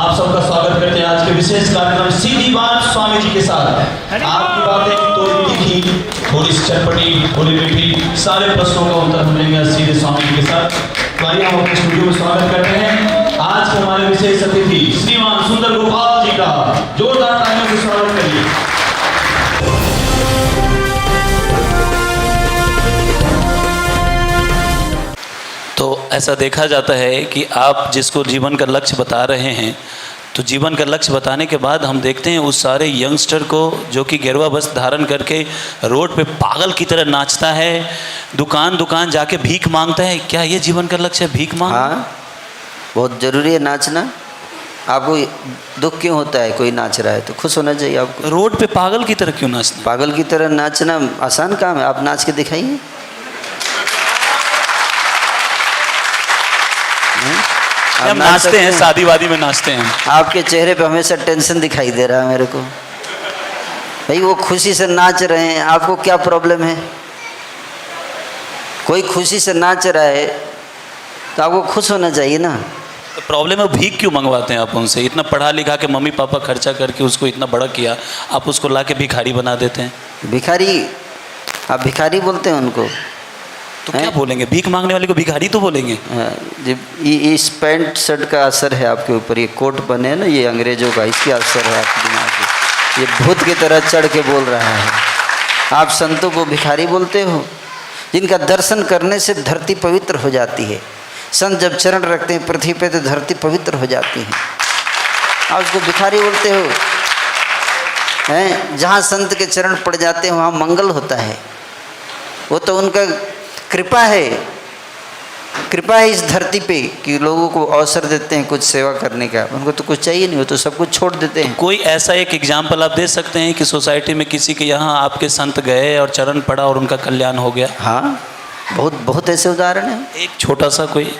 आप सबका स्वागत करते हैं आज के विशेष कार्यक्रम सीधी बात स्वामी जी के साथ। आपकी बातें थोड़ी लिखी, थोड़ी चटपटी, थोड़ी मीठी, सारे प्रश्नों का उत्तर हम लेंगे सीधे स्वामी जी के साथ। तो आइए हम अपने स्टूडियो में स्वागत करते हैं आज के हमारे विशेष अतिथि श्रीमान सुंदर गोपाल जी का। जोरदार तालियों से स्वागत करिए। तो ऐसा देखा जाता है कि आप जिसको जीवन का लक्ष्य बता रहे हैं, तो जीवन का लक्ष्य बताने के बाद हम देखते हैं उस सारे यंगस्टर को जो कि गेरुआ वस्त्र धारण करके रोड पे पागल की तरह नाचता है, दुकान दुकान जाके भीख मांगता है। क्या ये जीवन का लक्ष्य है, भीख मांगना? हाँ, बहुत ज़रूरी है नाचना। आपको दुख क्यों होता है? कोई नाच रहा है तो खुश होना चाहिए आपको। रोड पे पागल की तरह क्यों नाचना? पागल की तरह नाचना आसान काम है। आप नाच के दिखाइए। हम नाचते हैं, शादी वादी में नाचते हैं। आपके चेहरे पे हमेशा टेंशन दिखाई दे रहा है मेरे को। भाई वो खुशी से नाच रहे हैं, आपको क्या प्रॉब्लम है? कोई खुशी से नाच रहा है तो आपको खुश होना चाहिए ना। तो प्रॉब्लम है भीख क्यों मंगवाते हैं आप उनसे? इतना पढ़ा लिखा के मम्मी पापा खर्चा करके उसको इतना बड़ा किया, आप उसको ला के भिखारी बना देते हैं। भिखारी? आप भिखारी बोलते हैं उनको? तो क्या बोलेंगे? भीख मांगने वाले को भिखारी तो बोलेंगे। जब इस पैंट शर्ट का असर है आपके ऊपर, ये कोट बने ना, ये अंग्रेजों का, इसके असर है आपके दिमाग पे। ये भूत की तरह चढ़ के बोल रहा है। आप संतों को भिखारी बोलते हो, जिनका दर्शन करने से धरती पवित्र हो जाती है। संत जब चरण रखते हैं पृथ्वी पे तो धरती पवित्र हो जाती है। आप उसको भिखारी बोलते हो? हैं, जहाँ संत के चरण पड़ जाते हैं वहाँ मंगल होता है। वो तो उनका कृपा है, कृपा है इस धरती पे कि लोगों को अवसर देते हैं कुछ सेवा करने का। उनको तो कुछ चाहिए नहीं, वो तो सब कुछ छोड़ देते हैं। कोई ऐसा एक एग्जाम्पल आप दे सकते हैं कि सोसाइटी में किसी के यहाँ आपके संत गए और चरण पड़ा और उनका कल्याण हो गया? हाँ, बहुत बहुत ऐसे उदाहरण हैं। एक छोटा सा कोई?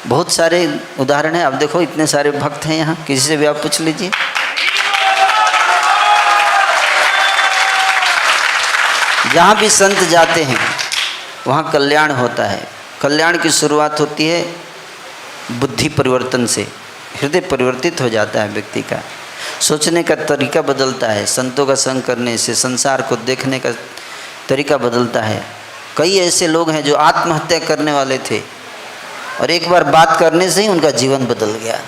बहुत सारे उदाहरण हैं। आप देखो इतने सारे भक्त हैं यहाँ, किसी से भी आप पूछ लीजिए। जहाँ भी संत जाते हैं वहाँ कल्याण होता है। कल्याण की शुरुआत होती है बुद्धि परिवर्तन से। हृदय परिवर्तित हो जाता है व्यक्ति का, सोचने का तरीका बदलता है। संतों का संग करने से संसार को देखने का तरीका बदलता है। कई ऐसे लोग हैं जो आत्महत्या करने वाले थे और एक बार बात करने से ही उनका जीवन बदल गया।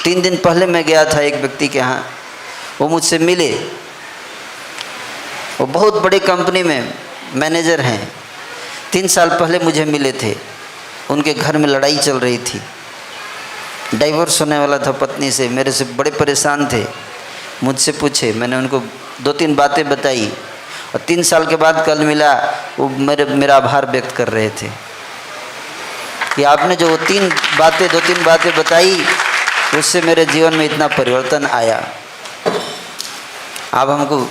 3 दिन पहले मैं गया था एक व्यक्ति के यहाँ, वो मुझसे मिले। वो बहुत बड़ी कंपनी में मैनेजर हैं। 3 साल पहले मुझे मिले थे। उनके घर में लड़ाई चल रही थी, डाइवोर्स होने वाला था पत्नी से। मेरे से बड़े परेशान थे, मुझसे पूछे। मैंने उनको 2-3 बातें बताई और 3 साल के बाद कल मिला, वो मेरा आभार व्यक्त कर रहे थे कि आपने जो 2-3 बातें बताई उससे मेरे जीवन में इतना परिवर्तन आया। आप हमको,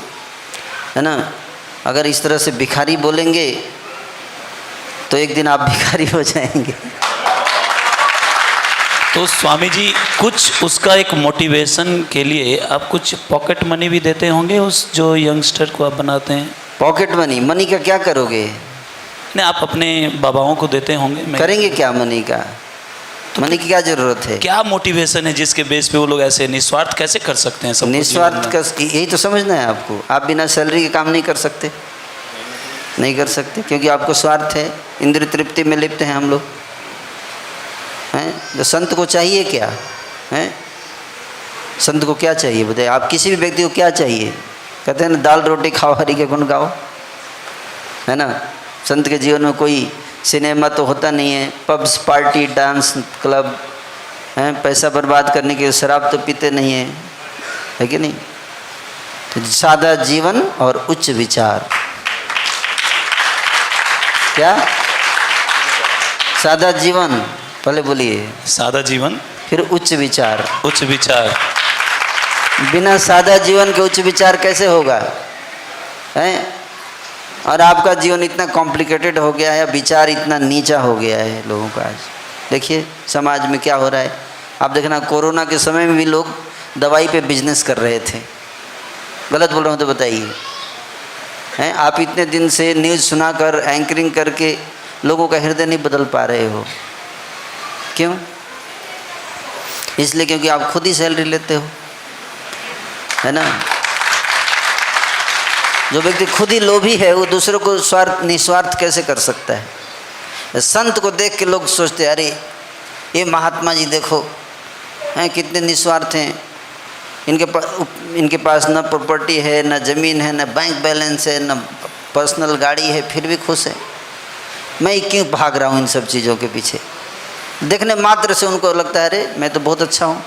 है ना, अगर इस तरह से भिखारी बोलेंगे तो एक दिन आप भिखारी हो जाएंगे। तो स्वामी जी कुछ उसका एक मोटिवेशन के लिए आप कुछ पॉकेट मनी भी देते होंगे उस जो यंगस्टर को आप बनाते हैं? पॉकेट मनी का क्या करोगे? नहीं, आप अपने बाबाओं को देते होंगे। करेंगे क्या मनी का? मनी की क्या जरूरत है? क्या मोटिवेशन है जिसके बेस पे वो लोग ऐसे निस्वार्थ कैसे कर सकते हैं? सब निस्वार्थ का यही तो समझना है आपको। आप बिना सैलरी के काम नहीं कर सकते, नहीं कर सकते, क्योंकि आपको स्वार्थ है। इंद्रिय तृप्ति में लिप्त हैं हम लोग, हैं। तो संत को चाहिए क्या है? संत को क्या चाहिए बताइए? आप किसी भी व्यक्ति को क्या चाहिए? कहते हैं ना, दाल रोटी खाओ हरि के गुण गाओ, है ना। संत के जीवन में कोई सिनेमा तो होता नहीं है, पब्स, पार्टी, डांस क्लब हैं, पैसा बर्बाद करने के लिए शराब तो पीते नहीं है कि नहीं? तो सादा जीवन और उच्च विचार। क्या? सादा जीवन, पहले बोलिए। सादा जीवन, फिर उच्च विचार। उच्च विचार। बिना सादा जीवन के उच्च विचार कैसे होगा, हैं? और आपका जीवन इतना कॉम्प्लिकेटेड हो गया है, विचार इतना नीचा हो गया है लोगों का। आज देखिए समाज में क्या हो रहा है। आप देखना, कोरोना के समय में भी लोग दवाई पे बिजनेस कर रहे थे। गलत बोल रहा हूँ तो बताइए, हैं? आप इतने दिन से न्यूज़ सुनाकर, एंकरिंग करके लोगों का हृदय नहीं बदल पा रहे हो, क्यों? इसलिए क्योंकि आप खुद ही सैलरी लेते हो, है ना। जो व्यक्ति खुद ही लोभी है वो दूसरों को स्वार्थ निस्वार्थ कैसे कर सकता है। संत को देख के लोग सोचते हैं अरे ये महात्मा जी देखो हैं कितने निस्वार्थ हैं, इनके पास न प्रॉपर्टी है, न ज़मीन है, न बैंक बैलेंस है, न पर्सनल गाड़ी है, फिर भी खुश है। मैं क्यों भाग रहा हूँ इन सब चीज़ों के पीछे। देखने मात्र से उनको लगता है अरे मैं तो बहुत अच्छा हूँ।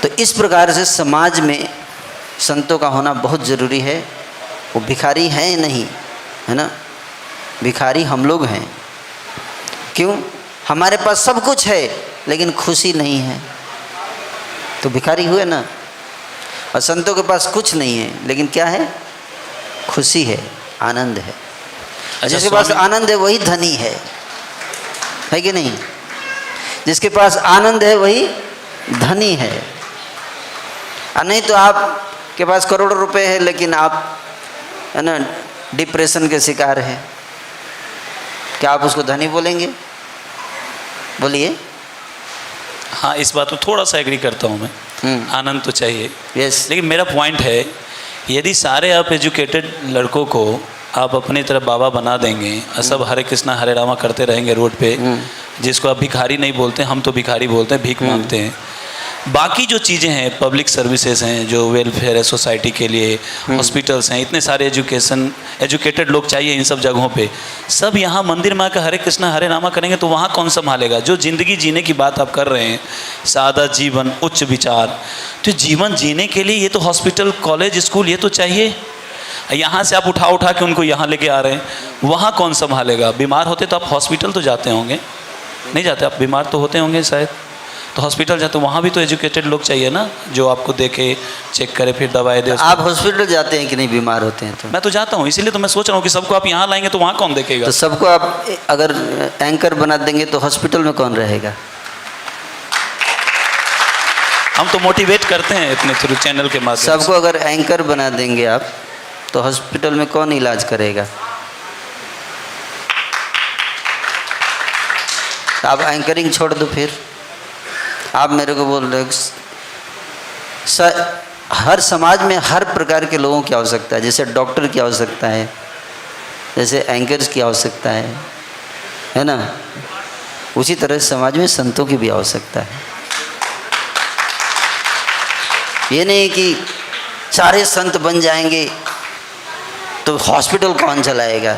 तो इस प्रकार से समाज में संतों का होना बहुत ज़रूरी है। वो भिखारी हैं नहीं, है ना, भिखारी हम लोग हैं। क्यों? हमारे पास सब कुछ है लेकिन खुशी नहीं है, तो भिखारी हुए ना। और संतों के पास कुछ नहीं है लेकिन क्या है? खुशी है, आनंद है। जिसके पास आनंद है वही धनी है कि नहीं? जिसके पास आनंद है वही धनी है। और नहीं तो आपके पास करोड़ों रुपए है लेकिन आप, है ना, डिप्रेशन के शिकार है, क्या आप उसको धनी बोलेंगे? बोलिए। हाँ, इस बात में थोड़ा सा एग्री करता हूँ मैं। आनंद तो चाहिए, यस। लेकिन मेरा पॉइंट है यदि सारे आप एजुकेटेड लड़कों को आप अपनी तरफ बाबा बना देंगे और सब हरे कृष्णा हरे रामा करते रहेंगे रोड पे, जिसको आप भिखारी नहीं बोलते, हम तो भिखारी बोलते हैं, भीख मांगते हैं। बाकी जो चीज़ें हैं, पब्लिक सर्विसेज हैं जो वेलफेयर है सोसाइटी के लिए, हॉस्पिटल्स हैं, इतने सारे एजुकेटेड लोग चाहिए इन सब जगहों पे, सब यहाँ मंदिर में आकर हरे कृष्णा हरे रामा करेंगे तो वहाँ कौन संभालेगा? जो ज़िंदगी जीने की बात आप कर रहे हैं, सादा जीवन उच्च विचार, तो जीवन जीने के लिए ये तो हॉस्पिटल कॉलेज स्कूल ये तो चाहिए। यहाँ से आप उठा के उनको यहाँ लेके आ रहे हैं, वहाँ कौन संभालेगा? बीमार होते तो आप हॉस्पिटल तो जाते होंगे, नहीं जाते? आप बीमार तो होते होंगे शायद, तो हॉस्पिटल जाते, वहाँ भी तो एजुकेटेड लोग चाहिए ना, जो आपको देखे चेक करे फिर दवाई दे। आप हॉस्पिटल जाते हैं कि नहीं बीमार होते हैं? तो मैं तो जाता हूँ, इसीलिए तो मैं सोच रहा हूँ कि सबको आप यहाँ लाएंगे तो वहाँ कौन देखेगा? तो सबको आप अगर एंकर बना देंगे तो हॉस्पिटल में कौन रहेगा? हम तो मोटिवेट करते हैं इतने थ्रू चैनल के माध्यम से। सबको अगर एंकर बना देंगे आप तो हॉस्पिटल में कौन इलाज करेगा? आप एंकरिंग छोड़ दो, फिर आप मेरे को बोल रहे हो हर समाज में हर प्रकार के लोगों की आवश्यकता है। जैसे डॉक्टर की आवश्यकता है, जैसे एंकर्स की आवश्यकता है ना, उसी तरह समाज में संतों की भी आवश्यकता है। ये नहीं कि सारे संत बन जाएंगे तो हॉस्पिटल कौन चलाएगा।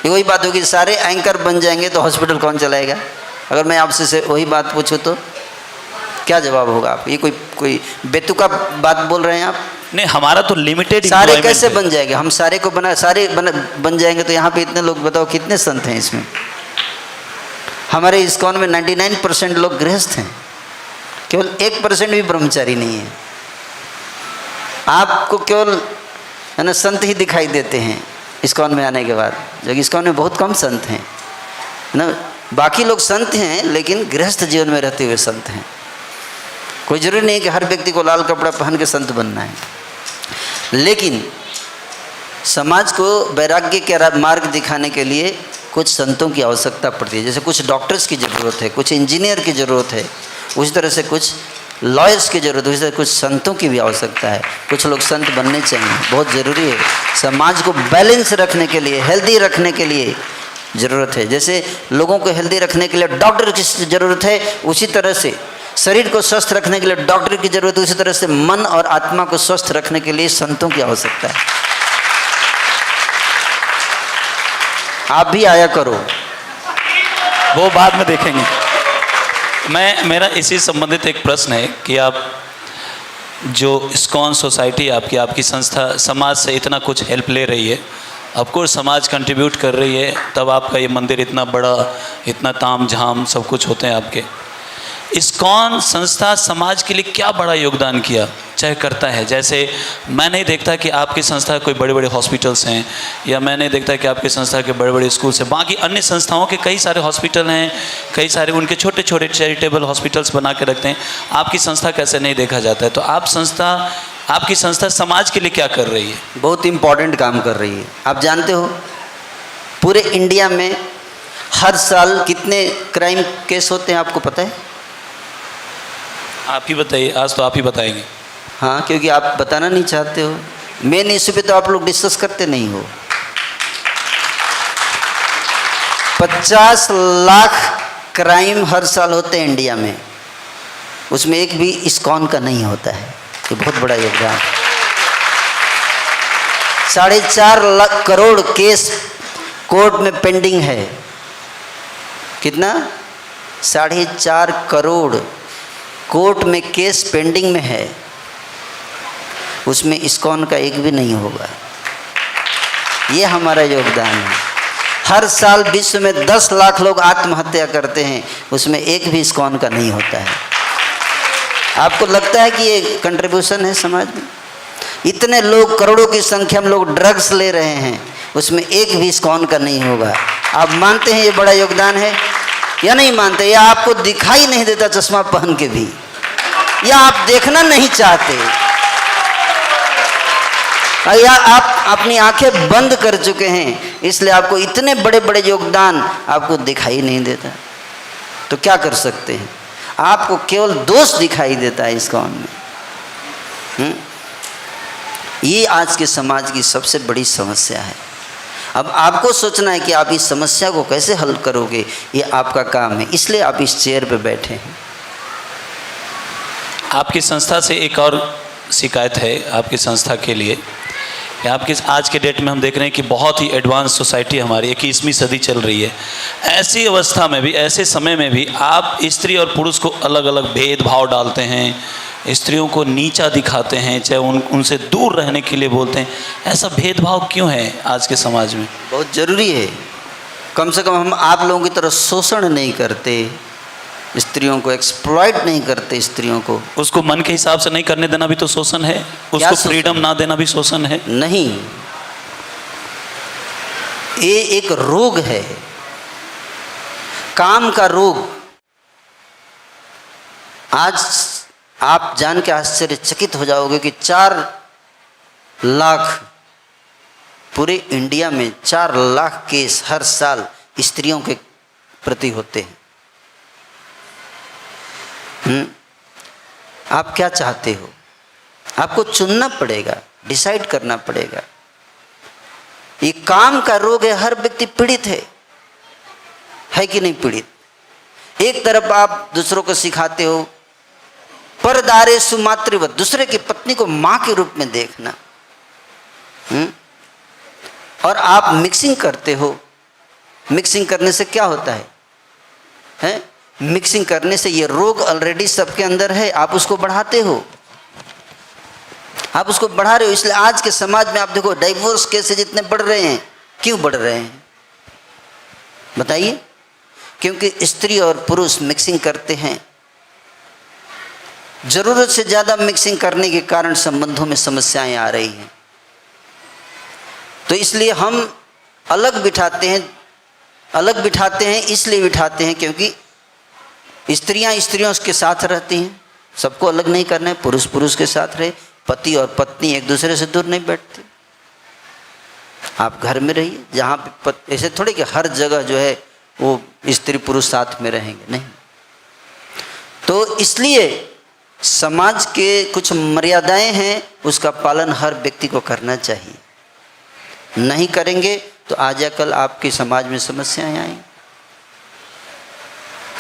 ये वही बात होगी, सारे एंकर बन जाएंगे तो हॉस्पिटल कौन चलाएगा? अगर मैं आपसे वही बात पूछूं तो क्या जवाब होगा आप? ये कोई बेतुका बात बोल रहे हैं आप? नहीं, हमारा तो लिमिटेड। सारे कैसे बन जाएंगे? हम सारे को बन जाएंगे तो यहाँ पे इतने लोग बताओ कितने संत हैं इसमें? हमारे इस्कॉन में 99% लोग गृहस्थ हैं, केवल 1% भी ब्रह्मचारी नहीं है। आपको केवल, है ना, संत ही दिखाई देते हैं इस्कॉन में आने के बाद, जो कि इस्कॉन में बहुत कम संत हैं ना। बाकी लोग संत हैं लेकिन गृहस्थ जीवन में रहते हुए संत हैं। कोई जरूरी नहीं कि हर व्यक्ति को लाल कपड़ा पहन के संत बनना है, लेकिन समाज को वैराग्य के मार्ग दिखाने के लिए कुछ संतों की आवश्यकता पड़ती है। जैसे कुछ डॉक्टर्स की ज़रूरत है, कुछ इंजीनियर की ज़रूरत है, उसी तरह से कुछ लॉयर्स की ज़रूरत है, उसी तरह कुछ संतों की भी आवश्यकता है। कुछ लोग संत बनने चाहिए, बहुत ज़रूरी है। समाज को बैलेंस रखने के लिए, हेल्दी रखने के लिए ज़रूरत है। जैसे लोगों को हेल्दी रखने के लिए डॉक्टर की ज़रूरत है, उसी तरह से शरीर को स्वस्थ रखने के लिए डॉक्टर की ज़रूरत है, उसी तरह से मन और आत्मा को स्वस्थ रखने के लिए संतों की आवश्यकता है। आप भी आया करो, वो बाद में देखेंगे। मेरा इसी संबंधित एक प्रश्न है कि आप जो इस्कॉन सोसाइटी आपकी संस्था समाज से इतना कुछ हेल्प ले रही है, ऑफकोर्स समाज कंट्रीब्यूट कर रही है, तब आपका ये मंदिर इतना बड़ा, इतना ताम झाम सब कुछ होते हैं आपके। इस्कॉन संस्था समाज के लिए क्या बड़ा योगदान किया, चाहे करता है? जैसे मैं नहीं देखता कि आपकी संस्था कोई बड़े बड़े हॉस्पिटल्स हैं, या मैं नहीं देखता कि आपकी संस्था के बड़े बड़े स्कूल्स हैं। बाकी अन्य संस्थाओं के कई सारे हॉस्पिटल हैं, कई सारे उनके छोटे छोटे चैरिटेबल हॉस्पिटल्स बना के रखते हैं। आपकी संस्था कैसे नहीं देखा जाता है? तो आपकी संस्था समाज के लिए क्या कर रही है? बहुत इम्पॉर्टेंट काम कर रही है। आप जानते हो पूरे इंडिया में हर साल कितने क्राइम केस होते हैं, आपको पता है? आप ही बताइए, आज तो आप ही बताएंगे। हाँ, क्योंकि आप बताना नहीं चाहते हो। मेन इश्यू पे तो आप लोग डिस्कस करते नहीं हो। 50 लाख क्राइम हर साल होते हैं इंडिया में, उसमें एक भी इस्कॉन का नहीं होता है। ये बहुत बड़ा योगदान। 4.5 करोड़ केस कोर्ट में पेंडिंग है। कितना? 4.5 करोड़ कोर्ट में केस पेंडिंग में है, उसमें इस्कॉन का एक भी नहीं होगा। ये हमारा योगदान है। हर साल विश्व में 10 लाख लोग आत्महत्या करते हैं, उसमें एक भी इस्कॉन का नहीं होता है। आपको लगता है कि ये कंट्रीब्यूशन है समाज में? इतने लोग, करोड़ों की संख्या में लोग ड्रग्स ले रहे हैं, उसमें एक भी इस्कॉन का नहीं होगा। आप मानते हैं ये बड़ा योगदान है या नहीं मानते? या आपको दिखाई नहीं देता चश्मा पहन के भी, या आप देखना नहीं चाहते, या आप अपनी आंखें बंद कर चुके हैं, इसलिए आपको इतने बड़े बड़े योगदान आपको दिखाई नहीं देता? तो क्या कर सकते हैं? आपको केवल दोष दिखाई देता है इस्कॉन में। ये आज के समाज की सबसे बड़ी समस्या है। अब आपको सोचना है कि आप इस समस्या को कैसे हल करोगे, ये आपका काम है। इसलिए आप इस चेयर पे बैठे हैं। आपकी संस्था से एक और शिकायत है आपकी संस्था के लिए कि आपके आज के डेट में हम देख रहे हैं कि बहुत ही एडवांस सोसाइटी हमारी 21वीं सदी चल रही है। ऐसी अवस्था में भी, ऐसे समय में भी आप स्त्री और पुरुष को अलग अलग भेदभाव डालते हैं, स्त्रियों को नीचा दिखाते हैं, चाहे उनसे दूर रहने के लिए बोलते हैं। ऐसा भेदभाव क्यों है आज के समाज में? बहुत ज़रूरी है। कम से कम हम आप लोगों की तरह शोषण नहीं करते, स्त्रियों को एक्सप्लॉइट नहीं करते, स्त्रियों को। उसको मन के हिसाब से नहीं करने देना भी तो शोषण है, उसको फ्रीडम ना देना भी शोषण है। नहीं, ये एक रोग है, काम का रोग। आज आप जान के आश्चर्यचकित हो जाओगे कि 4 लाख, पूरे इंडिया में 4 लाख केस हर साल स्त्रियों के प्रति होते हैं। आप क्या चाहते हो? आपको चुनना पड़ेगा, डिसाइड करना पड़ेगा। ये काम का रोग है, हर व्यक्ति पीड़ित है कि नहीं पीड़ित? एक तरफ आप दूसरों को सिखाते हो परदारे सुमातृवत, दूसरे की पत्नी को मां के रूप में देखना, और आप मिक्सिंग करते हो। मिक्सिंग करने से क्या होता है? मिक्सिंग करने से ये रोग ऑलरेडी सबके अंदर है, आप उसको बढ़ाते हो, आप उसको बढ़ा रहे हो। इसलिए आज के समाज में आप देखो डाइवोर्स केसेस जितने बढ़ रहे हैं। क्यों बढ़ रहे हैं बताइए? क्योंकि स्त्री और पुरुष मिक्सिंग करते हैं। जरूरत से ज़्यादा मिक्सिंग करने के कारण संबंधों में समस्याएं आ रही हैं। तो इसलिए हम अलग बिठाते हैं, अलग बिठाते हैं इसलिए बिठाते हैं क्योंकि स्त्रियां स्त्रियों के साथ रहती हैं, सबको अलग नहीं करना है। पुरुष पुरुष के साथ रहे, पति और पत्नी एक दूसरे से दूर नहीं बैठते। आप घर में रहिए जहाँ पे ऐसे थोड़े कि हर जगह जो है वो स्त्री पुरुष साथ में रहेंगे, नहीं। तो इसलिए समाज के कुछ मर्यादाएं हैं, उसका पालन हर व्यक्ति को करना चाहिए। नहीं करेंगे तो आज या कल आपके समाज में समस्याएं आएंगी।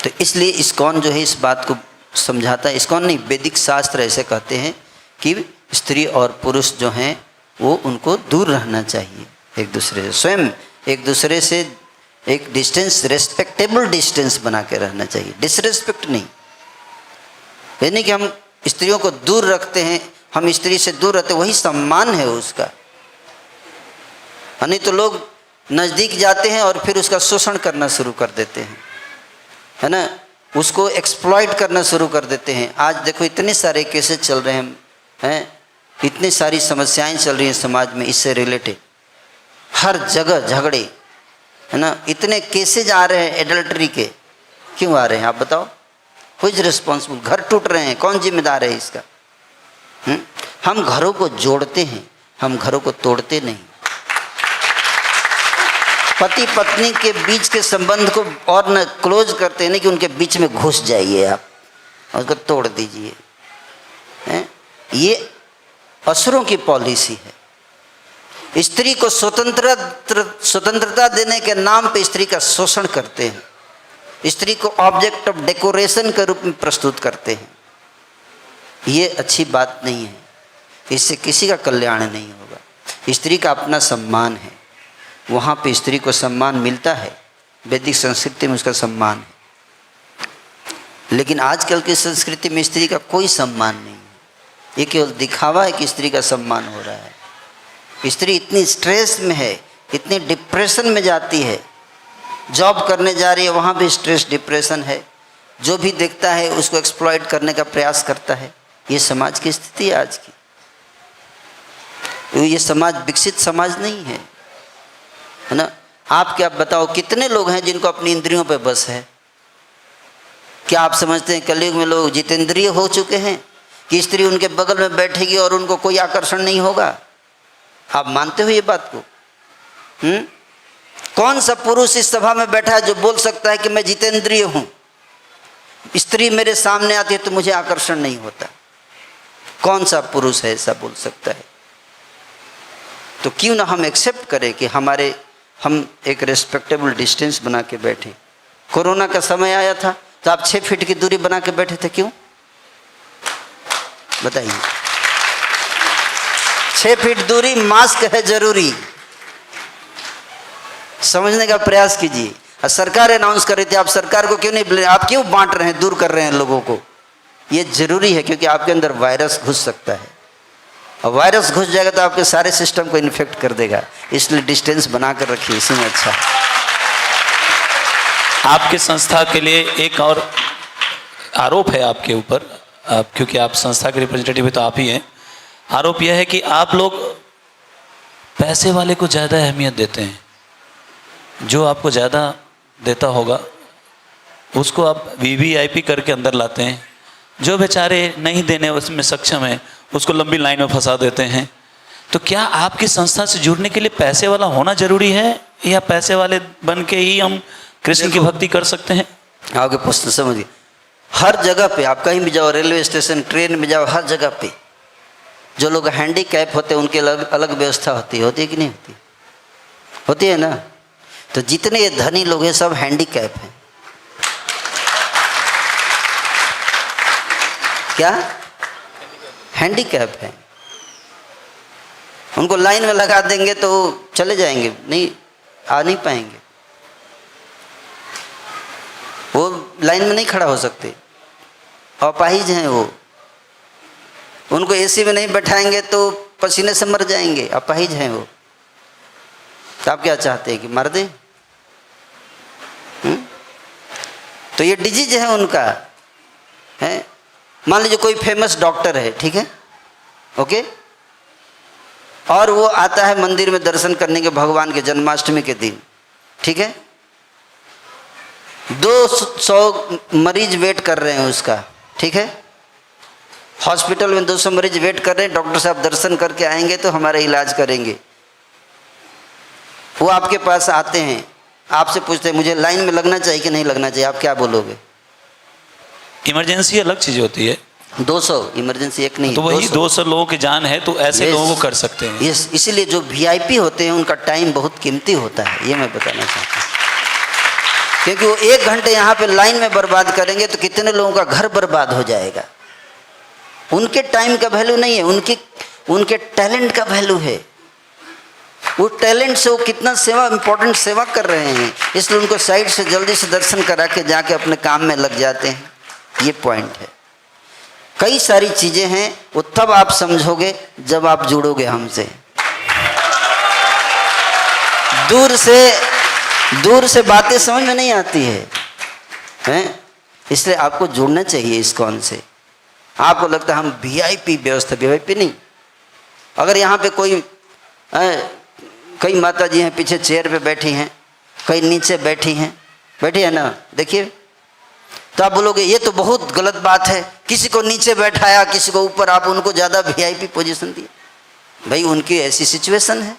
तो इसलिए इस्कॉन जो है इस बात को समझाता है। इस्कॉन नहीं, वैदिक शास्त्र ऐसे कहते हैं कि स्त्री और पुरुष जो हैं वो उनको दूर रहना चाहिए एक दूसरे से, स्वयं एक दूसरे से एक डिस्टेंस, रेस्पेक्टेबल डिस्टेंस बना के रहना चाहिए। डिसरेस्पेक्ट नहीं, यानी कि हम स्त्रियों को दूर रखते हैं, हम स्त्री से दूर रहते, वही सम्मान है उसका। नहीं तो लोग नज़दीक जाते हैं और फिर उसका शोषण करना शुरू कर देते हैं, है ना, उसको एक्सप्लॉइट करना शुरू कर देते हैं। आज देखो इतने सारे केसेस चल रहे हैं, इतनी सारी समस्याएं चल रही हैं समाज में इससे रिलेटेड, हर जगह झगड़े, है ना, इतने केसेज आ रहे हैं एडल्ट्री के। क्यों आ रहे हैं आप बताओ? Who is responsible? घर टूट रहे हैं, कौन जिम्मेदार है इसका? हम घरों को जोड़ते हैं, हम घरों को तोड़ते नहीं। पति पत्नी के बीच के संबंध को और न क्लोज करते हैं, नहीं कि उनके बीच में घुस जाइए आप। और उसको तोड़ दीजिए। ये असुरों की पॉलिसी है। स्त्री को स्वतंत्रता देने के नाम पे स्त्री का शोषण करते हैं, स्त्री को ऑब्जेक्ट ऑफ डेकोरेशन के रूप में प्रस्तुत करते हैं। ये अच्छी बात नहीं है, इससे किसी का कल्याण नहीं होगा। स्त्री का अपना सम्मान है, वहाँ पे स्त्री को सम्मान मिलता है, वैदिक संस्कृति में उसका सम्मान है। लेकिन आजकल की संस्कृति में स्त्री का कोई सम्मान नहीं है। ये केवल दिखावा है कि स्त्री का सम्मान हो रहा है। स्त्री इतनी स्ट्रेस में है, इतनी डिप्रेशन में जाती है, जॉब करने जा रही है वहाँ भी स्ट्रेस डिप्रेशन है, जो भी देखता है उसको एक्सप्लॉइट करने का प्रयास करता है। ये समाज की स्थिति है आज की। ये समाज विकसित समाज नहीं है, है ना। आप क्या बताओ कितने लोग हैं जिनको अपनी इंद्रियों पे बस है? क्या आप समझते हैं कलयुग में लोग जितेंद्रिय हो चुके हैं कि स्त्री उनके बगल में बैठेगी और उनको कोई आकर्षण नहीं होगा? आप मानते हो ये बात को? कौन सा पुरुष इस सभा में बैठा है जो बोल सकता है कि मैं जितेंद्रिय हूं, स्त्री मेरे सामने आती है तो मुझे आकर्षण नहीं होता? कौन सा पुरुष है ऐसा बोल सकता है? तो क्यों ना हम एक्सेप्ट करें कि हम एक रेस्पेक्टेबल डिस्टेंस बना के बैठे। कोरोना का समय आया था तो आप 6 फीट की दूरी बना के बैठे थे, क्यों बताइए? 6 फीट दूरी, मास्क है जरूरी, समझने का प्रयास कीजिए। और सरकार अनाउंस कर रही थी, आप सरकार को क्यों नहीं, आप क्यों बांट रहे हैं, दूर कर रहे हैं लोगों को? ये जरूरी है क्योंकि आपके अंदर वायरस घुस सकता है, और वायरस घुस जाएगा तो आपके सारे सिस्टम को इन्फेक्ट कर देगा। इसलिए डिस्टेंस बना कर रखिए, इसी में अच्छा है। आपके संस्था के लिए एक और आरोप है आपके ऊपर, क्योंकि आप संस्था के रिप्रेजेंटेटिव तो आप ही हैं। आरोप यह है कि आप लोग पैसे वाले को ज़्यादा अहमियत देते हैं, जो आपको ज़्यादा देता होगा उसको आप वीवीआईपी करके अंदर लाते हैं, जो बेचारे नहीं देने उसमें सक्षम है उसको लंबी लाइन में फंसा देते हैं। तो क्या आपकी संस्था से जुड़ने के लिए पैसे वाला होना जरूरी है, या पैसे वाले बन के ही हम कृष्ण की भक्ति कर सकते हैं? आगे प्रश्न समझिए। हर जगह पे आप कहीं भी जाओ, रेलवे स्टेशन, ट्रेन में जाओ, हर जगह पे जो लोग हैंडीकैप होते हैं उनकी अलग अलग व्यवस्था होती है कि नहीं होती? होती है ना। तो जितने ये धनी लोग हैं सब हैंडीकैप हैं। क्या हैंडीकैप है? उनको लाइन में लगा देंगे तो चले जाएंगे, नहीं आ नहीं पाएंगे, वो लाइन में नहीं खड़ा हो सकते, अपाहिज हैं वो। उनको एसी में नहीं बैठाएंगे तो पसीने से मर जाएंगे, अपाहिज हैं वो। तो आप क्या चाहते हैं कि मर दें? तो ये डिजीज है उनका, है। मान लीजिए कोई फेमस डॉक्टर है, ठीक है, ओके, और वो आता है मंदिर में दर्शन करने के भगवान के जन्माष्टमी के दिन, ठीक है। 200 मरीज वेट कर रहे हैं उसका, ठीक है। हॉस्पिटल में 200 मरीज वेट कर रहे हैं, डॉक्टर साहब दर्शन करके आएंगे तो हमारा इलाज करेंगे। वो आपके पास आते हैं, आपसे पूछते हैं मुझे लाइन में लगना चाहिए कि नहीं लगना चाहिए, आप क्या बोलोगे? इमरजेंसी अलग चीज़ होती है। 200 इमरजेंसी एक नहीं, तो वही 200 लोगों की जान है, तो ऐसे लोगों को कर सकते हैं। यस, इसीलिए जो वीआईपी होते हैं उनका टाइम बहुत कीमती होता है, ये मैं बताना चाहता हूँ। क्योंकि वो 1 घंटे यहाँ पे लाइन में बर्बाद करेंगे तो कितने लोगों का घर बर्बाद हो जाएगा। उनके टाइम का वैल्यू नहीं है, उनके टैलेंट का वैल्यू है। वो टैलेंट से वो कितना इम्पोर्टेंट सेवा कर रहे हैं, इसलिए उनको साइड से जल्दी से दर्शन करा के जाके अपने काम में लग जाते हैं। ये पॉइंट है। कई सारी चीज़ें हैं, वो तब आप समझोगे जब आप जुड़ोगे हमसे। दूर से बातें समझ में नहीं आती हैं, इसलिए आपको जुड़ना चाहिए इस्कॉन से। आपको लगता है हम वीआईपी व्यवस्था, वीआईपी नहीं। अगर यहाँ पे कई माता जी हैं पीछे चेयर पे बैठी हैं, कई नीचे बैठी है ना, देखिए, तो आप बोलोगे ये तो बहुत गलत बात है, किसी को नीचे बैठाया किसी को ऊपर, आप उनको ज़्यादा वीआईपी पोजीशन दिए। भाई उनकी ऐसी सिचुएशन है,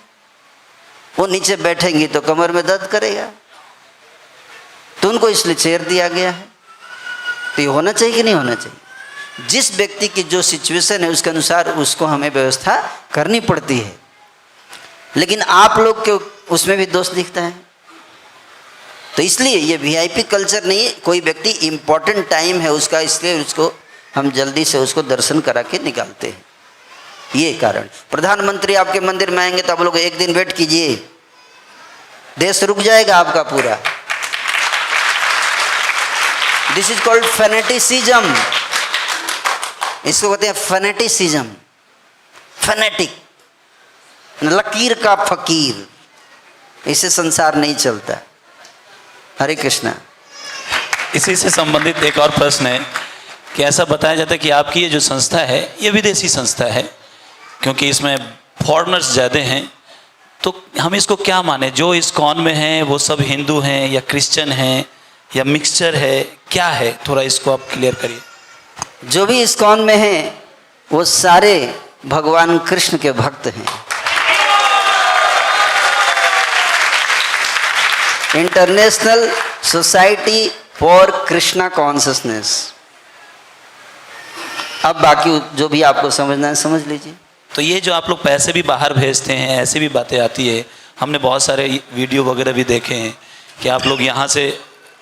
वो नीचे बैठेंगी तो कमर में दर्द करेगा, तो उनको इसलिए चेयर दिया गया है। तो ये होना चाहिए कि नहीं होना चाहिए? जिस व्यक्ति की जो सिचुएशन है उसके अनुसार उसको हमें व्यवस्था करनी पड़ती है। लेकिन आप लोग के उसमें भी दोष दिखता है। तो इसलिए ये वीआईपी कल्चर नहीं है। कोई व्यक्ति इम्पोर्टेंट टाइम है उसका, इसलिए उसको हम जल्दी से उसको दर्शन करा के निकालते हैं। ये कारण प्रधानमंत्री आपके मंदिर में आएंगे तो आप लोग एक दिन वेट कीजिए, देश रुक जाएगा आपका पूरा। This is called fanaticism. इसको कहते हैं फैनेटिसिज्म। फैनेटिक, लकीर का फकीर, इससे संसार नहीं चलता। हरे कृष्णा। इसी से संबंधित एक और प्रश्न है कि ऐसा बताया जाता है कि आपकी ये जो संस्था है ये विदेशी संस्था है, क्योंकि इसमें फॉरेनर्स ज़्यादा हैं, तो हम इसको क्या माने? जो इस्कॉन में हैं वो सब हिंदू हैं या क्रिश्चियन हैं या मिक्सचर है, क्या है? थोड़ा इसको आप क्लियर करिए। जो भी इस्कॉन में हैं वो सारे भगवान कृष्ण के भक्त हैं। International society for Krishna consciousness. अब बाकी जो भी आपको समझना है समझ लीजिए। तो ये जो आप लोग पैसे भी बाहर भेजते हैं, ऐसी भी बातें आती है, हमने बहुत सारे वीडियो वगैरह भी देखे हैं कि आप लोग यहाँ से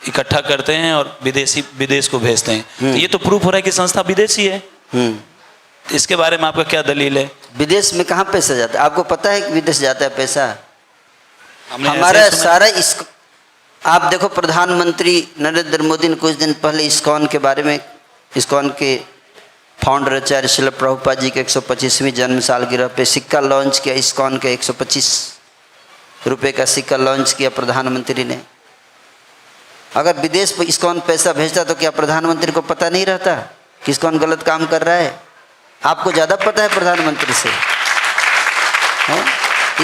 इकट्ठा करते हैं और विदेश को भेजते हैं। तो ये तो प्रूफ हो रहा है कि संस्था विदेशी है। तो इसके बारे में आपका क्या दलील है? विदेश में कहाँ पैसा जाता है? आपको पता है कि विदेश जाता है पैसा? हमारा सारा आप देखो, प्रधानमंत्री नरेंद्र मोदी ने कुछ दिन पहले इस्कॉन के बारे में, इस्कॉन के फाउंडर आचार्य श्रील प्रभुपाद जी के 125वीं जन्म सालगिरह पे सिक्का लॉन्च किया। इस्कॉन के 125 रुपये का सिक्का लॉन्च किया प्रधानमंत्री ने। अगर विदेश पर इस्कॉन पैसा भेजता तो क्या प्रधानमंत्री को पता नहीं रहता कि इस्कॉन गलत काम कर रहा है? आपको ज़्यादा पता है प्रधानमंत्री से।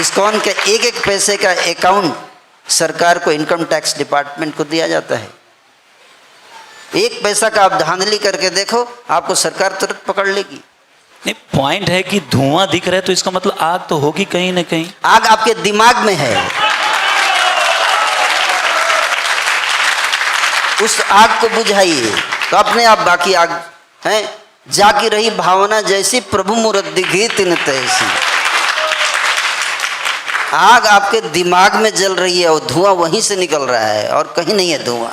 इस्कॉन के एक एक पैसे का अकाउंट सरकार को, इनकम टैक्स डिपार्टमेंट को दिया जाता है। एक पैसा का आप धांधली करके देखो, आपको सरकार तुरंत पकड़ लेगी। नहीं, पॉइंट है कि धुआं दिख रहा है तो इसका मतलब आग तो होगी कहीं ना कहीं। आग आपके दिमाग में है। उस आग को बुझाइए तो अपने आप बाकी आग है। जागी रही भावना जैसी, प्रभु मूरत दिखी तिन तैसी। आग आपके दिमाग में जल रही है और धुआं वहीं से निकल रहा है और कहीं नहीं है धुआं।